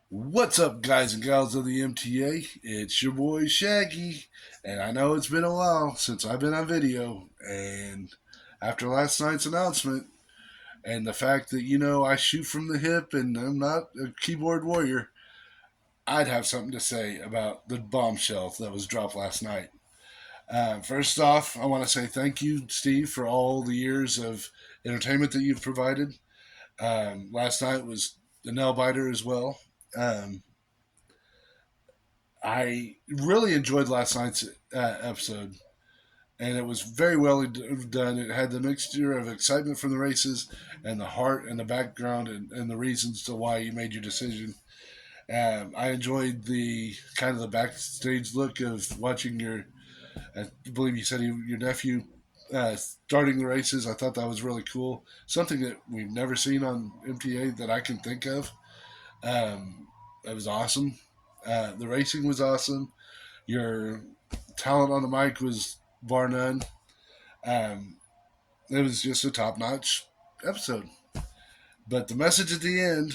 What's up, guys and gals of the MTA? It's your boy Shaggy, and I know it's been a while since I've been on video. And after last night's announcement, and the fact that I shoot from the hip and I'm not a keyboard warrior, I'd have something to say about the bombshell that was dropped last night. First off, I want to say thank you, Steve, for all the years of entertainment that you've provided. Last night was the nail biter as well. Um, I really enjoyed last night's episode, and it was very well done. It had the mixture of excitement from the races and the heart and the background and the reasons to why you made your decision. I enjoyed the kind of the backstage look of watching I believe you said your nephew starting the races. I thought that was really cool. Something that we've never seen on MTA that I can think of. That was awesome. The racing was awesome. Your talent on the mic was bar none. Um, it was just a top notch episode. But the message at the end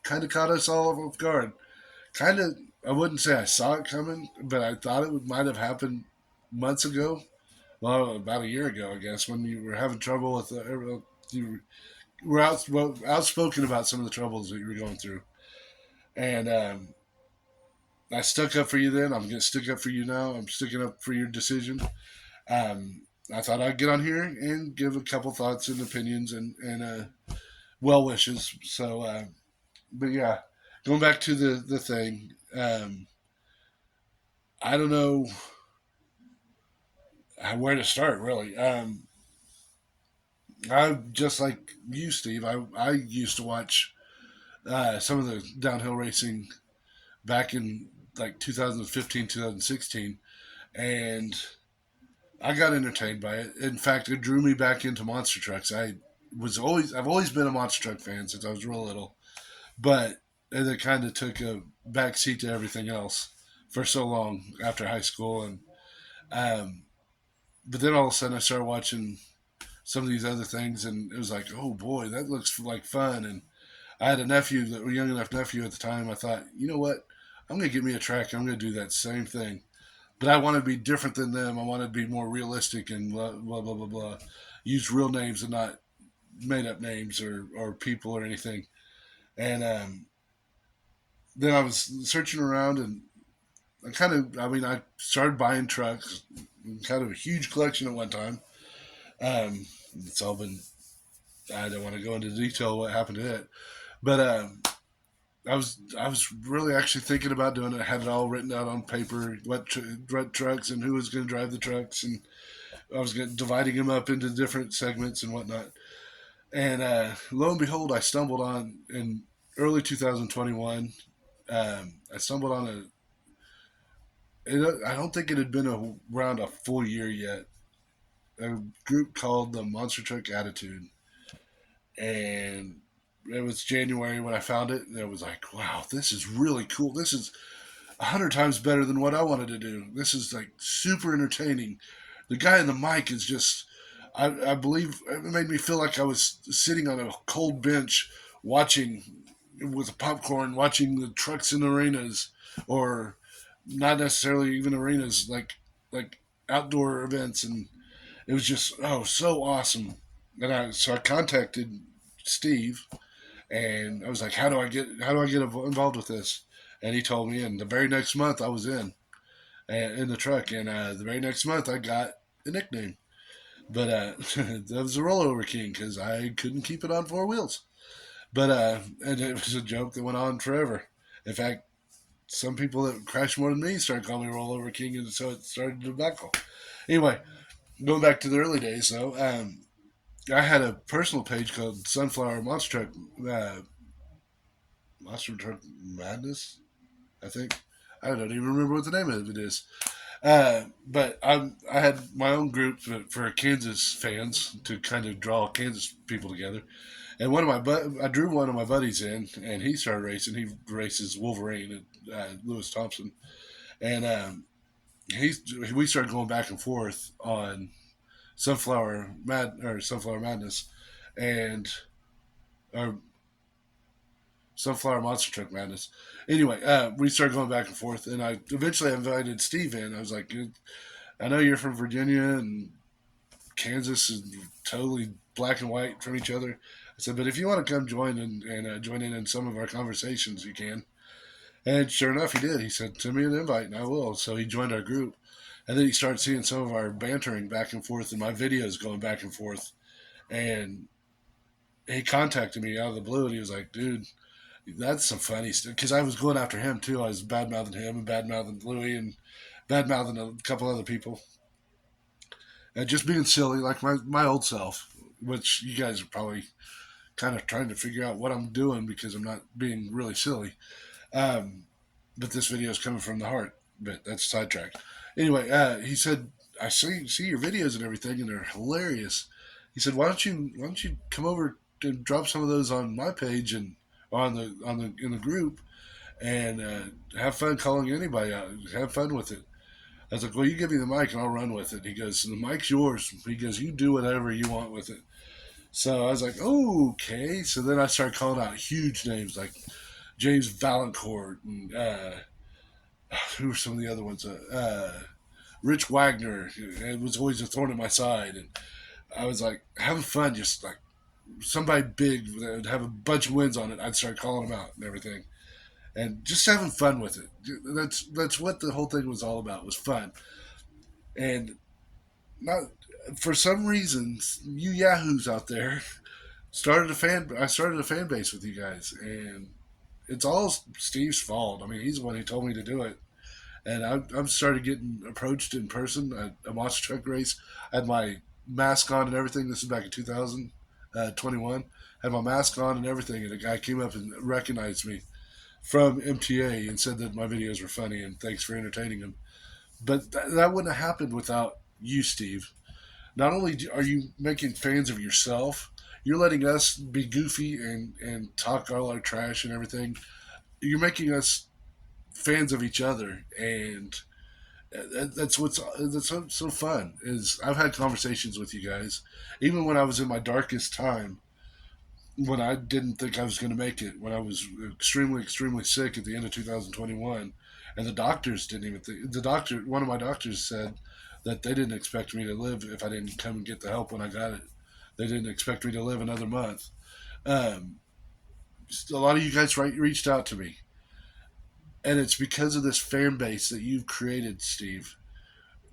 kind of caught us all off guard. Kind of, I wouldn't say I saw it coming, but I thought might have happened months ago. Well, about a year ago, I guess, when you were having trouble with you were outspoken about some of the troubles that you were going through. And I stuck up for you then. I'm going to stick up for you now. I'm sticking up for your decision. I thought I'd get on here and give a couple thoughts and opinions and well wishes. But yeah, going back to the thing, I don't know where to start really. I just like you, Steve. I used to watch some of the downhill racing back in like 2015, 2016, and I got entertained by it. In fact, it drew me back into monster trucks. I've always been a monster truck fan since I was real little, but it kind of took a back seat to everything else for so long after high school, and um, but then all of a sudden I started watching some of these other things, and it was like, oh boy, that looks like fun. And I had a nephew, a young enough nephew at the time. I thought, you know what, I'm gonna get me a track. I'm gonna do that same thing, but I want to be different than them. I want to be more realistic and blah blah blah blah blah. Use real names and not made up names or people or anything. And then I was searching around and I started buying trucks, kind of a huge collection at one time. Um, it's all been, I don't want to go into detail what happened to it, but I was really actually thinking about doing it. I had it all written out on paper, what trucks and who was going to drive the trucks, and dividing them up into different segments and whatnot. And lo and behold, I stumbled on in early 2021. I stumbled on I don't think it had been around a full year yet. A group called the Monster Truck Attitude, and it was January when I found it, and it was like, wow, this is really cool. This is 100 times better than what I wanted to do. This is like super entertaining. The guy in the mic is just, I believe it made me feel like I was sitting on a cold bench watching with popcorn, watching the trucks in arenas, or not necessarily even arenas, like outdoor events, and it was just so awesome. And I contacted Steve, and I was like, how do I get involved with this? And he told me, and the very next month I was in the truck, and the very next month I got a nickname. But that was the rollover king because I couldn't keep it on four wheels. But and it was a joke that went on forever. In fact, some people that crash more than me started calling me rollover king, and so it started to buckle. Anyway, going back to the early days though, I had a personal page called Sunflower Monster Truck Madness. I think I don't even remember what the name of it is. But I had my own group for Kansas fans to kind of draw Kansas people together. And I drew one of my buddies in, and he started racing. He races Wolverine and Lewis Thompson, and we started going back and forth on Sunflower Madness, and or Sunflower Monster Truck Madness. Anyway, we started going back and forth, and I eventually invited Steve in. I was like, I know you're from Virginia and Kansas is totally black and white from each other. I said, but if you want to come join and join in some of our conversations, you can. And sure enough, he did. He said, send me an invite, and I will. So he joined our group. And then he started seeing some of our bantering back and forth and my videos going back and forth. And he contacted me out of the blue, and he was like, dude, that's some funny stuff. Because I was going after him, too. I was bad mouthing him and bad mouthing Louie and bad mouthing a couple other people. And just being silly, like my old self, which you guys are probably kind of trying to figure out what I'm doing because I'm not being really silly. Um, but this video is coming from the heart. But that's sidetracked. Anyway, he said, "I see your videos and everything, and they're hilarious." He said, "Why don't you come over and drop some of those on my page and on the in the group and have fun calling anybody out. Have fun with it." I was like, "Well, you give me the mic and I'll run with it." He goes, "The mic's yours." He goes, "You do whatever you want with it." So I was like, oh, okay. So then I started calling out huge names like James Valancourt and who were some of the other ones? Rich Wagner. It was always a thorn in my side, and I was like having fun, just like somebody big that would have a bunch of wins on it. I'd start calling them out and everything, and just having fun with it. That's what the whole thing was all about. Was fun, and not for some reasons you yahoos out there started a fan. I started a fan base with you guys, and it's all Steve's fault. I mean, he's the one who told me to do it, and I'm started getting approached in person at a monster truck race. I had my mask on and everything. This is back in 2021. Had my mask on and everything, and a guy came up and recognized me from MTA and said that my videos were funny and thanks for entertaining him. But that wouldn't have happened without you, Steve. Not only are you making fans of yourself, you're letting us be goofy and talk all our trash and everything. You're making us fans of each other, and that's so fun. Is I've had conversations with you guys, even when I was in my darkest time, when I didn't think I was going to make it, when I was extremely sick at the end of 2021, and the doctors didn't even think. One of my doctors said that they didn't expect me to live if I didn't come and get the help when I got it. They didn't expect me to live another month. Um, a lot of you guys reached out to me, and it's because of this fan base that you've created, Steve,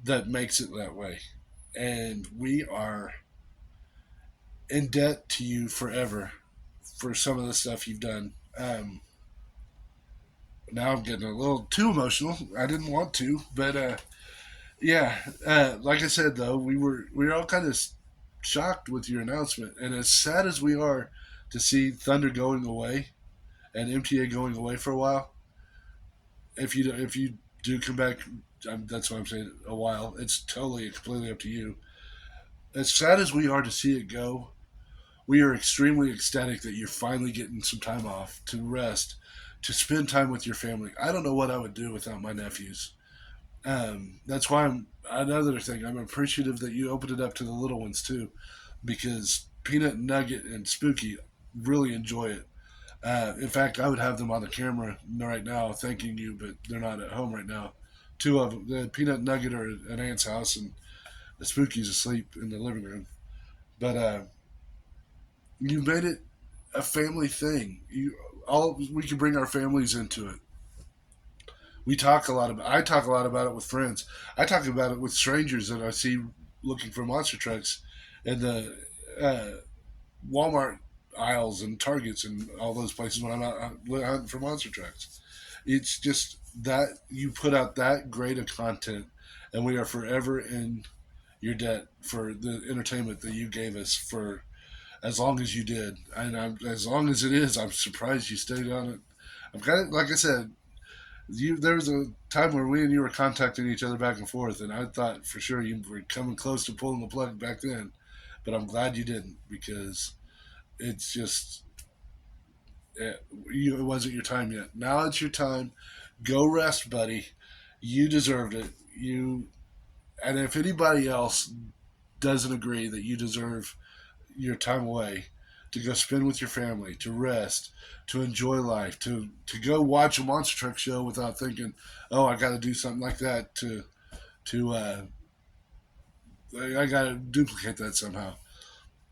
that makes it that way. And we are in debt to you forever for some of the stuff you've done. Now I'm getting a little too emotional. I didn't want to, but yeah. Like I said, though, we were all kind of shocked with your announcement, and as sad as we are to see Thunder going away and MTA going away for a while, if you do come back, that's what I'm saying. A while, it's totally completely up to you. As sad as we are to see it go, we are extremely ecstatic that you're finally getting some time off to rest, to spend time with your family. I don't know what I would do without my nephews. That's why I'm another thing. I'm appreciative that you opened it up to the little ones too, because Peanut, Nugget, and Spooky really enjoy it. In fact, I would have them on the camera right now thanking you, but they're not at home right now. Two of them, the Peanut and Nugget are at Aunt's house, and the Spooky's asleep in the living room. But you made it a family thing. We can bring our families into it. We talk a lot about. I talk a lot about it with friends. I talk about it with strangers that I see looking for monster trucks, in the uh, Walmart aisles and Targets and all those places when I'm out hunting for monster trucks. It's just that you put out that great of content, and we are forever in your debt for the entertainment that you gave us for as long as you did. And as long as it is, I'm surprised you stayed on it. I'm kind of like I said, there was a time where we and you were contacting each other back and forth, and I thought for sure you were coming close to pulling the plug back then, but I'm glad you didn't because it's just it wasn't your time yet. Now it's your time. Go rest, buddy. You deserved it. And if anybody else doesn't agree that you deserve your time away, to go spend with your family, to rest, to enjoy life, to go watch a monster truck show without thinking, oh, I got to do something like that to I got to duplicate that somehow.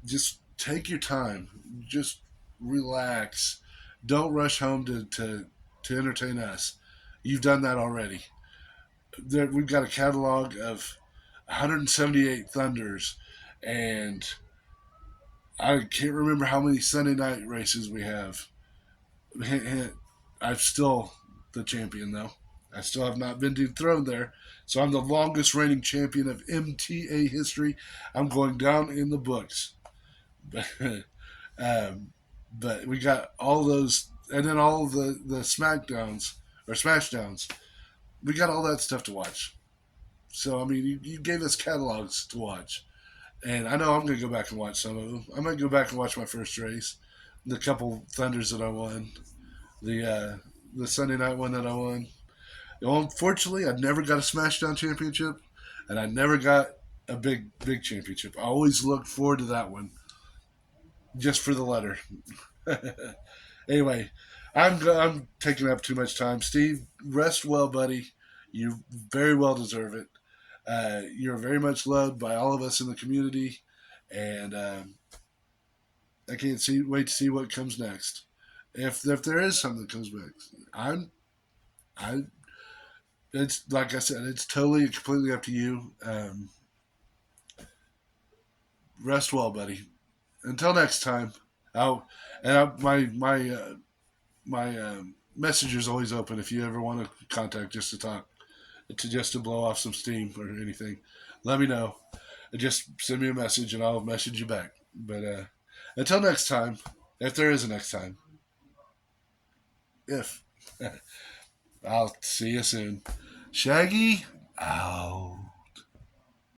Just take your time. Just relax. Don't rush home to entertain us. You've done that already. We've got a catalog of 178 Thunders, and I can't remember how many Sunday night races we have. Hint, hint, I'm still the champion, though. I still have not been dethroned there. So I'm the longest reigning champion of MTA history. I'm going down in the books. um, but we got all those, and then all the Smackdowns or Smashdowns. We got all that stuff to watch. So I mean, you gave us catalogs to watch, and I know I'm going to go back and watch some of them. I might go back and watch my first race, the couple Thunders that I won, the Sunday night one that I won. Well, unfortunately, I never got a Smashdown championship, and I never got a big championship. I always looked forward to that one, just for the letter. Anyway, I'm taking up too much time. Steve, rest well, buddy. You very well deserve it. You're very much loved by all of us in the community, and I can't wait to see what comes next. If there is something that comes next, I it's like I said, it's totally and completely up to you. Rest well, buddy. Until next time. Oh, and my messenger's always open if you ever want to contact just to talk, just to blow off some steam or anything. Let me know. Just send me a message and I'll message you back. But until next time, if there is a next time, if I'll see you soon. Shaggy, out.